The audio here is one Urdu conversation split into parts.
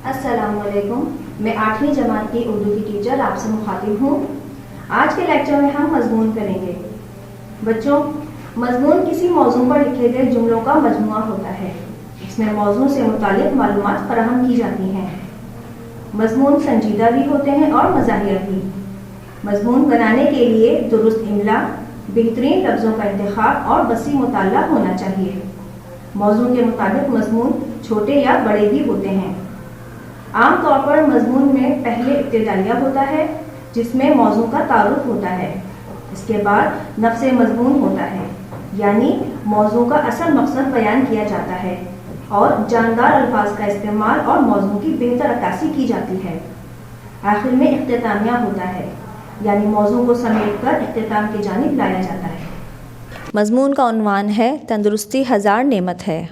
السلام علیکم، میں 8ویں جماعت کی اردو کی ٹیچر آپ سے مخاطب ہوں۔ آج کے لیکچر میں ہم مضمون کریں گے۔ بچوں، مضمون کسی موضوع پر لکھے گئے جملوں کا مجموعہ ہوتا ہے۔ اس میں موضوع سے متعلق معلومات فراہم کی جاتی ہیں۔ مضمون سنجیدہ بھی ہوتے ہیں اور مزاحیہ بھی۔ مضمون بنانے کے لیے درست املا، بہترین لفظوں کا انتخاب اور وسیع مطالعہ ہونا چاہیے۔ موضوع کے مطابق مضمون چھوٹے یا بڑے بھی ہوتے ہیں۔ عام طور پر مضمون میں پہلے ابتدائیہ ہوتا ہے، جس میں موضوع کا تعارف ہوتا ہے۔ اس کے بعد نفس مضمون ہوتا ہے، یعنی موضوع کا اصل مقصد بیان کیا جاتا ہے اور جاندار الفاظ کا استعمال اور موضوع کی بہتر عکاسی کی جاتی ہے۔ آخر میں اختتامیہ ہوتا ہے، یعنی موضوع کو سمیٹ کر اختتام کی جانب لایا جاتا ہے۔ مضمون کا عنوان ہے تندرستی ہزار نعمت ہے۔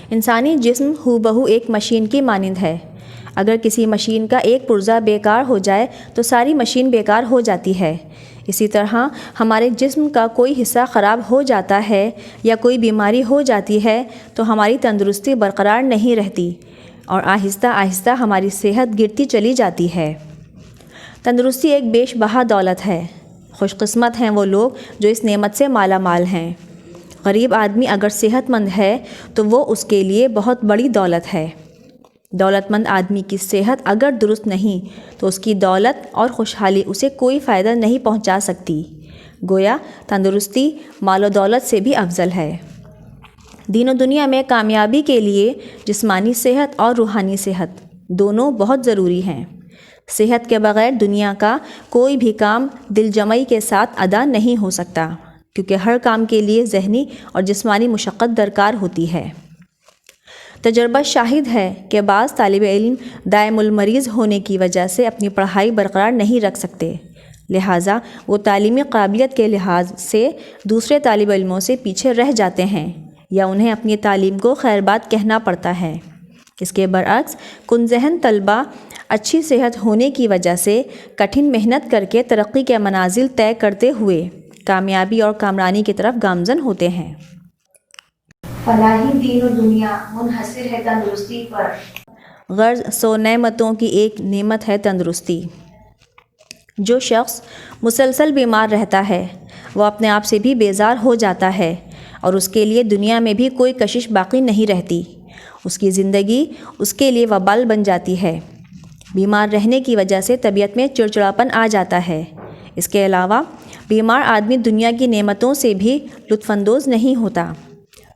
انسانی جسم ہو بہو ایک مشین کی مانند ہے۔ اگر کسی مشین کا ایک پرزہ بیکار ہو جائے تو ساری مشین بیکار ہو جاتی ہے۔ اسی طرح ہمارے جسم کا کوئی حصہ خراب ہو جاتا ہے یا کوئی بیماری ہو جاتی ہے تو ہماری تندرستی برقرار نہیں رہتی اور آہستہ آہستہ ہماری صحت گرتی چلی جاتی ہے۔ تندرستی ایک بیش بہا دولت ہے۔ خوش قسمت ہیں وہ لوگ جو اس نعمت سے مالا مال ہیں۔ غریب آدمی اگر صحت مند ہے تو وہ اس کے لیے بہت بڑی دولت ہے۔ دولت مند آدمی کی صحت اگر درست نہیں تو اس کی دولت اور خوشحالی اسے کوئی فائدہ نہیں پہنچا سکتی۔ گویا تندرستی مال و دولت سے بھی افضل ہے۔ دین و دنیا میں کامیابی کے لیے جسمانی صحت اور روحانی صحت دونوں بہت ضروری ہیں۔ صحت کے بغیر دنیا کا کوئی بھی کام دل جمعی کے ساتھ ادا نہیں ہو سکتا، کیونکہ ہر کام کے لیے ذہنی اور جسمانی مشقت درکار ہوتی ہے۔ تجربہ شاہد ہے کہ بعض طالب علم دائم المریض ہونے کی وجہ سے اپنی پڑھائی برقرار نہیں رکھ سکتے، لہٰذا وہ تعلیمی قابلیت کے لحاظ سے دوسرے طالب علموں سے پیچھے رہ جاتے ہیں یا انہیں اپنی تعلیم کو خیر بات کہنا پڑتا ہے۔ اس کے برعکس کن ذہن طلبہ اچھی صحت ہونے کی وجہ سے کٹھن محنت کر کے ترقی کے منازل طے کرتے ہوئے کامیابی اور کامرانی کی طرف گامزن ہوتے ہیں۔ فلاحی دین و دنیا منحصر ہے تندرستی پر۔ غرض 100 نعمتوں کی ایک نعمت ہے تندرستی۔ جو شخص مسلسل بیمار رہتا ہے وہ اپنے آپ سے بھی بیزار ہو جاتا ہے اور اس کے لیے دنیا میں بھی کوئی کشش باقی نہیں رہتی۔ اس کی زندگی اس کے لیے وبال بن جاتی ہے۔ بیمار رہنے کی وجہ سے طبیعت میں چڑچڑاپن آ جاتا ہے۔ اس کے علاوہ بیمار آدمی دنیا کی نعمتوں سے بھی لطف اندوز نہیں ہوتا۔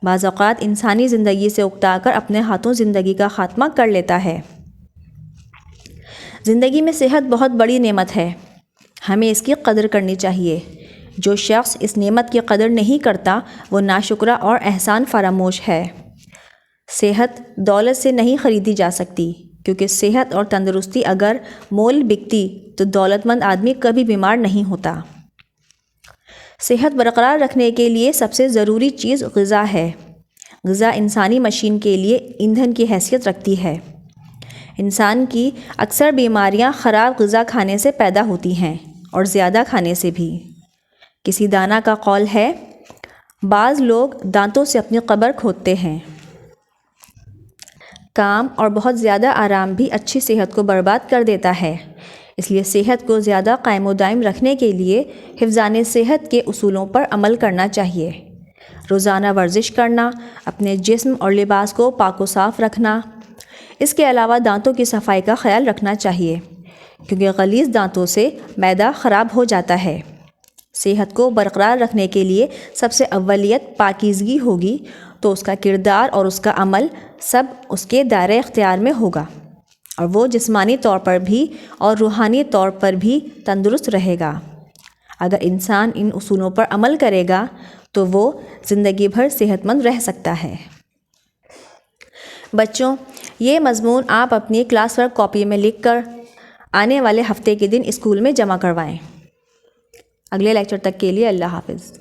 بعض اوقات انسانی زندگی سے اکتا کر اپنے ہاتھوں زندگی کا خاتمہ کر لیتا ہے۔ زندگی میں صحت بہت بڑی نعمت ہے، ہمیں اس کی قدر کرنی چاہیے۔ جو شخص اس نعمت کی قدر نہیں کرتا وہ ناشکرا اور احسان فراموش ہے۔ صحت دولت سے نہیں خریدی جا سکتی، کیونکہ صحت اور تندرستی اگر مول بکتی تو دولت مند آدمی کبھی بیمار نہیں ہوتا۔ صحت برقرار رکھنے کے لیے سب سے ضروری چیز غذا ہے۔ غذا انسانی مشین کے لیے ایندھن کی حیثیت رکھتی ہے۔ انسان کی اکثر بیماریاں خراب غذا کھانے سے پیدا ہوتی ہیں اور زیادہ کھانے سے بھی۔ کسی دانا کا قول ہے، بعض لوگ دانتوں سے اپنی قبر کھودتے ہیں۔ کام اور بہت زیادہ آرام بھی اچھی صحت کو برباد کر دیتا ہے۔ اس لیے صحت کو زیادہ قائم و دائم رکھنے کے لیے حفظان صحت کے اصولوں پر عمل کرنا چاہیے۔ روزانہ ورزش کرنا، اپنے جسم اور لباس کو پاک و صاف رکھنا۔ اس کے علاوہ دانتوں کی صفائی کا خیال رکھنا چاہیے، کیونکہ غلیظ دانتوں سے معدہ خراب ہو جاتا ہے۔ صحت کو برقرار رکھنے کے لیے سب سے اولیت پاکیزگی ہوگی تو اس کا کردار اور اس کا عمل سب اس کے دائرۂ اختیار میں ہوگا اور وہ جسمانی طور پر بھی اور روحانی طور پر بھی تندرست رہے گا۔ اگر انسان ان اصولوں پر عمل کرے گا تو وہ زندگی بھر صحت مند رہ سکتا ہے۔ بچوں، یہ مضمون آپ اپنی کلاس ورک کاپی میں لکھ کر آنے والے ہفتے کے دن اسکول میں جمع کروائیں۔ اگلے لیکچر تک کے لیے اللہ حافظ۔